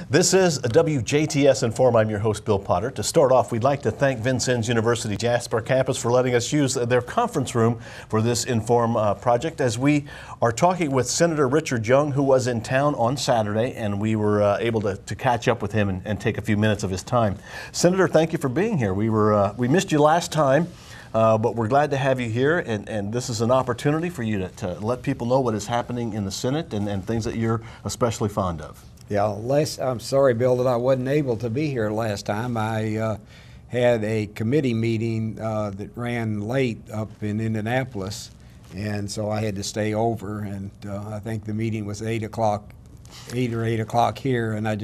This is WJTS in.form. I'm your host, Bill Potter. To start off, we'd like to thank Vincennes University Jasper campus for letting us use their conference room for this in.form project as we are talking with Senator Richard Young, who was in town on Saturday, and we were able to catch up with him and take a few minutes of his time. Senator, thank you for being here. We missed you last time. But we're glad to have you here, and this is an opportunity for you to let people know what is happening in the Senate and things that you're especially fond of. Yeah, I'm sorry, Bill, that I wasn't able to be here last time. I had a committee meeting that ran late up in Indianapolis, and so I had to stay over, and I think the meeting was 8 or 8 o'clock here, and that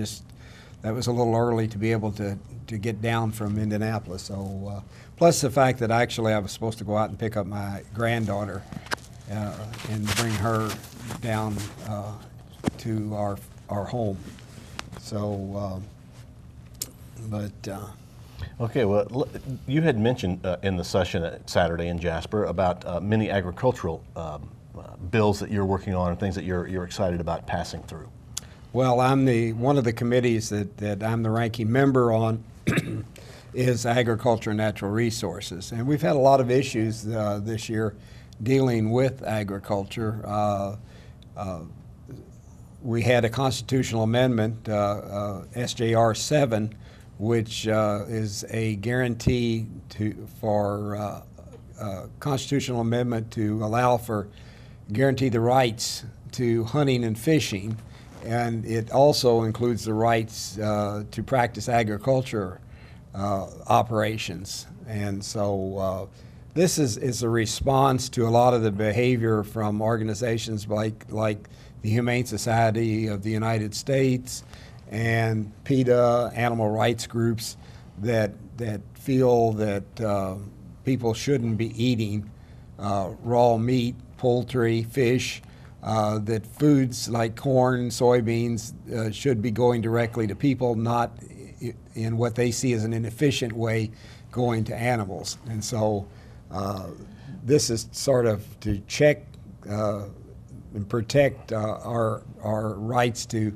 was a little early to be able to get down from Indianapolis. So, plus the fact that actually I was supposed to go out and pick up my granddaughter and bring her down to our home. So, Okay, well, you had mentioned in the session at Saturday in Jasper about many agricultural bills that you're working on and things that you're excited about passing through. Well, I'm one of the committees that I'm the ranking member on is Agriculture and Natural Resources. And we've had a lot of issues this year dealing with agriculture. We had a constitutional amendment, SJR 7, which is a guarantee for constitutional amendment to allow for guarantee the rights to hunting and fishing. And it also includes the rights to practice agriculture operations. And so this is a response to a lot of the behavior from organizations like the Humane Society of the United States and PETA, animal rights groups that feel that people shouldn't be eating raw meat, poultry, fish, that foods like corn, soybeans should be going directly to people, not in what they see as an inefficient way going to animals. And so this is sort of to check and protect our rights to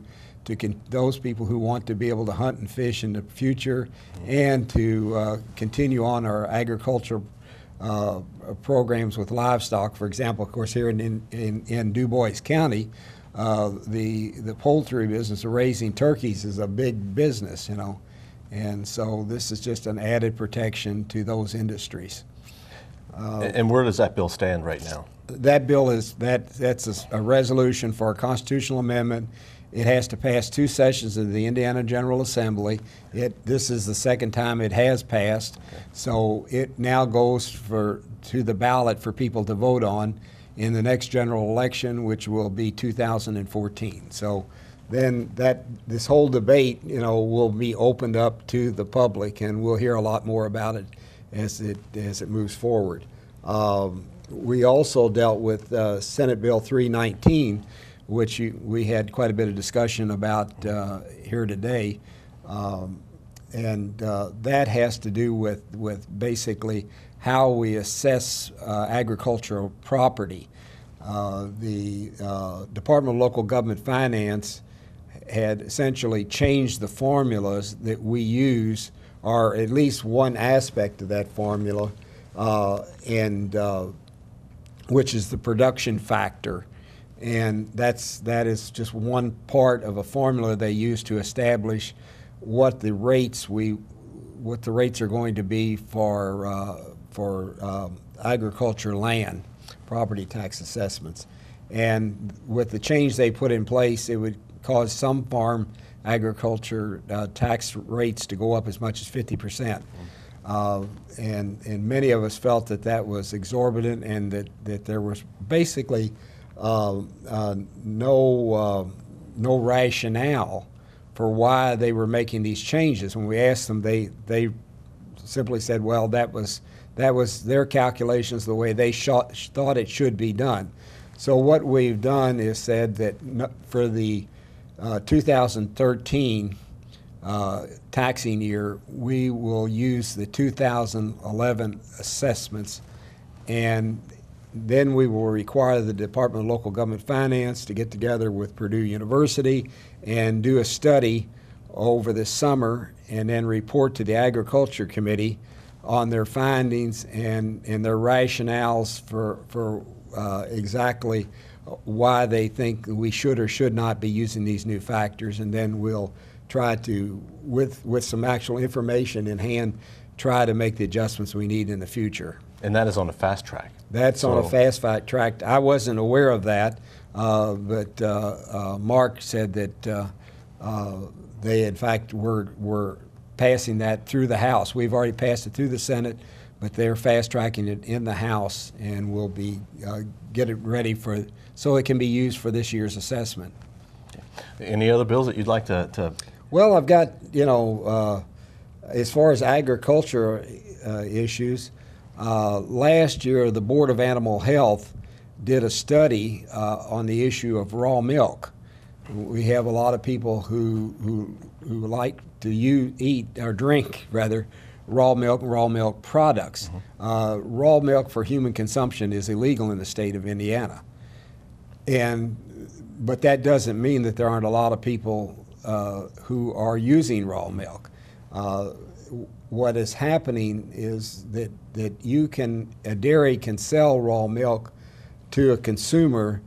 those people who want to be able to hunt and fish in the future, and to continue on our agriculture programs with livestock. For example, of course, here in Du Bois County, the poultry business of raising turkeys is a big business, you know, and so this is just an added protection to those industries. And where does that bill stand right now? That bill that's a resolution for a constitutional amendment. It has to pass 2 sessions of the Indiana General Assembly. This is the second time it has passed, so it now goes to the ballot for people to vote on in the next general election, which will be 2014. So then this whole debate, you know, will be opened up to the public, and we'll hear a lot more about it as it moves forward. We also dealt with Senate Bill 319, which we had quite a bit of discussion about here today, and that has to do with basically how we assess agricultural property. The Department of Local Government Finance had essentially changed the formulas that we use, or at least one aspect of that formula, which is the production factor. And that is just one part of a formula they use to establish what the rates are going to be for agriculture land, property tax assessments. And with the change they put in place, it would cause some farm agriculture tax rates to go up as much as 50%. And many of us felt that was exorbitant, and that there was basically no rationale for why they were making these changes. When we asked them, they simply said, well, that was their calculations, the way they thought it should be done. So what we've done is said that for the 2013 taxing year, we will use the 2011 assessments, and then we will require the Department of Local Government Finance to get together with Purdue University and do a study over the summer and then report to the Agriculture Committee on their findings and their rationales for exactly why they think we should or should not be using these new factors, and then we'll try to, with some actual information in hand, try to make the adjustments we need in the future. And that is on a fast track. That's on a fast track. I wasn't aware of that, but Mark said that they, in fact, were passing that through the House. We've already passed it through the Senate, but they're fast tracking it in the House, and we'll be get it ready so it can be used for this year's assessment. Any other bills that you'd like to? Well, I've got, as far as agriculture issues, last year the Board of Animal Health did a study on the issue of raw milk. We have a lot of people who like to eat or drink rather raw milk and raw milk products. Mm-hmm. Raw milk for human consumption is illegal in the state of Indiana, but that doesn't mean that there aren't a lot of people who are using raw milk. What is happening is that a dairy can sell raw milk to a consumer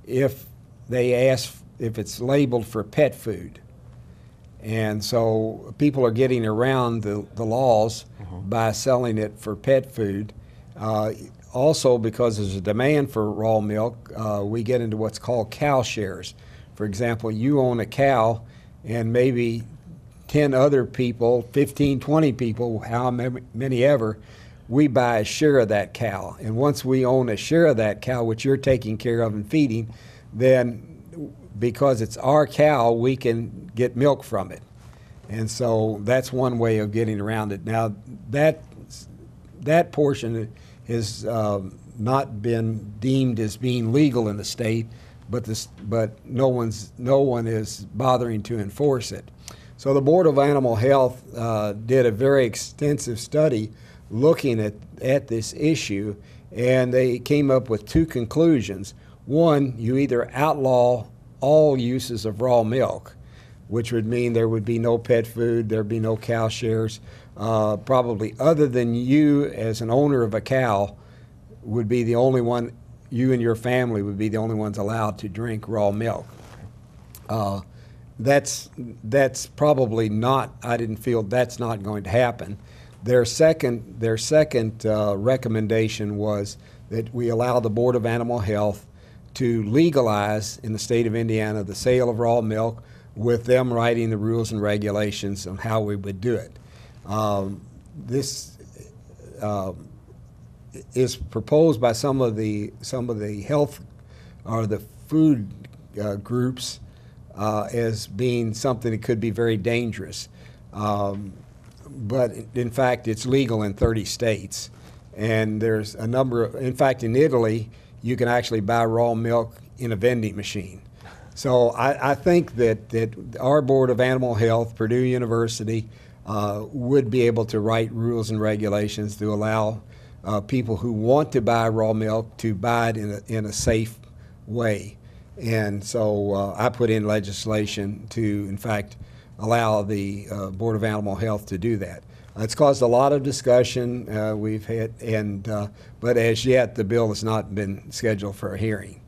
if it's labeled for pet food. And so people are getting around the laws by selling it for pet food. Also, because there's a demand for raw milk, we get into what's called cow shares. For example, you own a cow and maybe 10 other people, 15, 20 people, how many ever, we buy a share of that cow. And once we own a share of that cow, which you're taking care of and feeding, then because it's our cow, we can get milk from it. And so that's one way of getting around it. Now, that portion has not been deemed as being legal in the state, but no one is bothering to enforce it. So the Board of Animal Health did a very extensive study looking at this issue, and they came up with two conclusions. One, you either outlaw all uses of raw milk, which would mean there would be no pet food, there'd be no cow shares. Probably other than you as an owner of a cow would be the only one, you and your family would be the only ones allowed to drink raw milk. That's probably not, I didn't feel that's not going to happen. Their second recommendation was that we allow the Board of Animal Health to legalize in the state of Indiana the sale of raw milk, with them writing the rules and regulations on how we would do it. This is proposed by some of the health or the food groups as being something that could be very dangerous. But in fact, it's legal in 30 states. And there's a number of, in fact, in Italy, you can actually buy raw milk in a vending machine. So I think that our Board of Animal Health, Purdue University, would be able to write rules and regulations to allow people who want to buy raw milk to buy it in a safe way. And so I put in legislation to, in fact, allow the Board of Animal Health to do that. It's caused a lot of discussion we've had, but as yet the bill has not been scheduled for a hearing.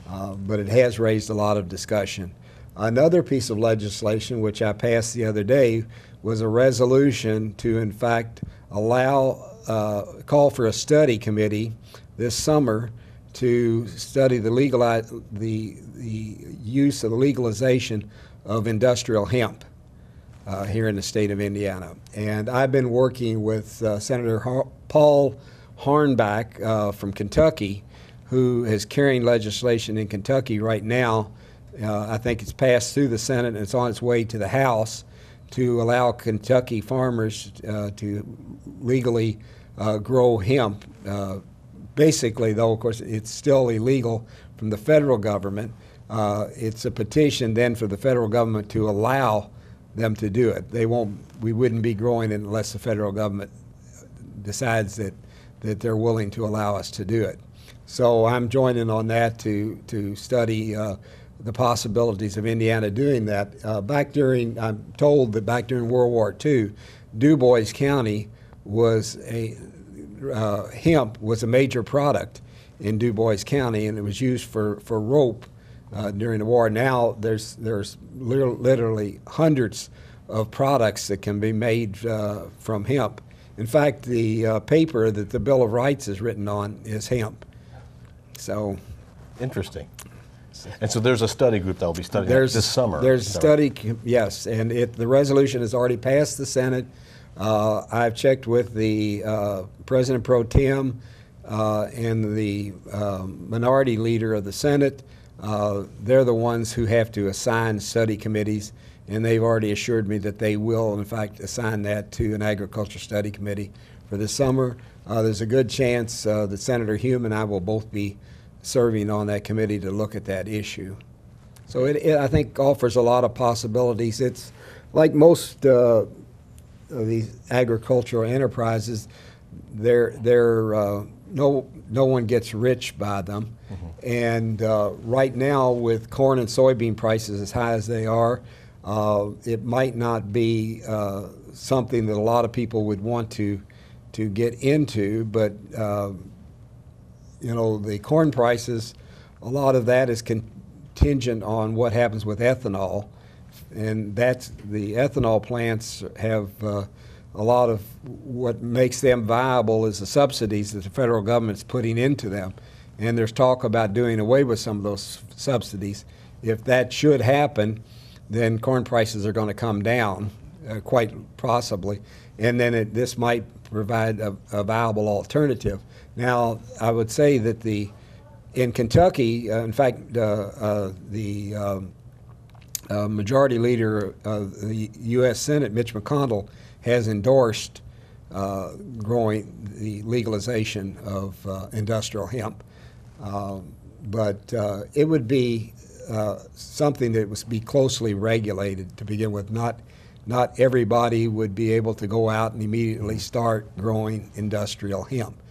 But it has raised a lot of discussion. Another piece of legislation which I passed the other day was a resolution to, in fact, call for a study committee this summer to study the use of the legalization of industrial hemp here in the state of Indiana. And I've been working with Senator Paul Hornback from Kentucky, who is carrying legislation in Kentucky right now. I think it's passed through the Senate and it's on its way to the House to allow Kentucky farmers to legally grow hemp. Basically, though, of course, it's still illegal from the federal government. It's a petition then for the federal government to allow them to do it. We wouldn't be growing it unless the federal government decides that they're willing to allow us to do it. So I'm joining on that to study the possibilities of Indiana doing that. I'm told that back during World War II, Du Bois County was hemp was a major product in Du Bois County, and it was used for rope during the war. Now there's literally hundreds of products that can be made from hemp. In fact, the paper that the Bill of Rights is written on is hemp. So, interesting. And so there's a study group that will be studying that this summer. There's a study, yes, and the resolution has already passed the Senate. I've checked with the President Pro Tem and the minority leader of the Senate. They're the ones who have to assign study committees, and they've already assured me that they will, in fact, assign that to an agriculture study committee for this summer. There's a good chance that Senator Hume and I will both be serving on that committee to look at that issue. So it I think, offers a lot of possibilities. It's like most of these agricultural enterprises, no one gets rich by them. Mm-hmm. And right now, with corn and soybean prices as high as they are, it might not be something that a lot of people would want to get into, but the corn prices, a lot of that is contingent on what happens with ethanol, and the ethanol plants have a lot of what makes them viable is the subsidies that the federal government's putting into them, and there's talk about doing away with some of those subsidies. If that should happen, then corn prices are going to come down, quite possibly, and then this might provide a viable alternative. Now, I would say that in Kentucky, in fact, the majority leader of the U.S. Senate, Mitch McConnell, has endorsed the legalization of industrial hemp. But it would be something that would be closely regulated to begin with. Not everybody would be able to go out and immediately start growing industrial hemp.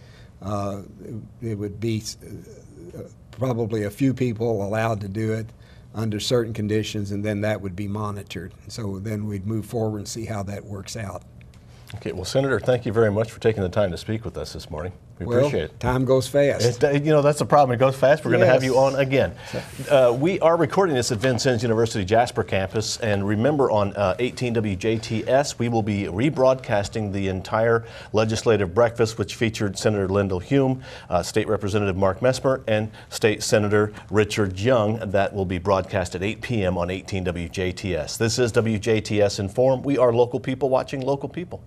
It would be probably a few people allowed to do it under certain conditions, and then that would be monitored. So then we'd move forward and see how that works out. Okay, well, Senator, thank you very much for taking the time to speak with us this morning. We appreciate it. Time goes fast. That's the problem. It goes fast. We're going to have you on again. We are recording this at Vincennes University Jasper campus, and remember, on 18 WJTS, we will be rebroadcasting the entire legislative breakfast, which featured Senator Lyndall Hume, State Representative Mark Mesmer, and State Senator Richard Young. That will be broadcast at 8 p.m. on 18 WJTS. This is WJTS in Form. We are local people watching local people.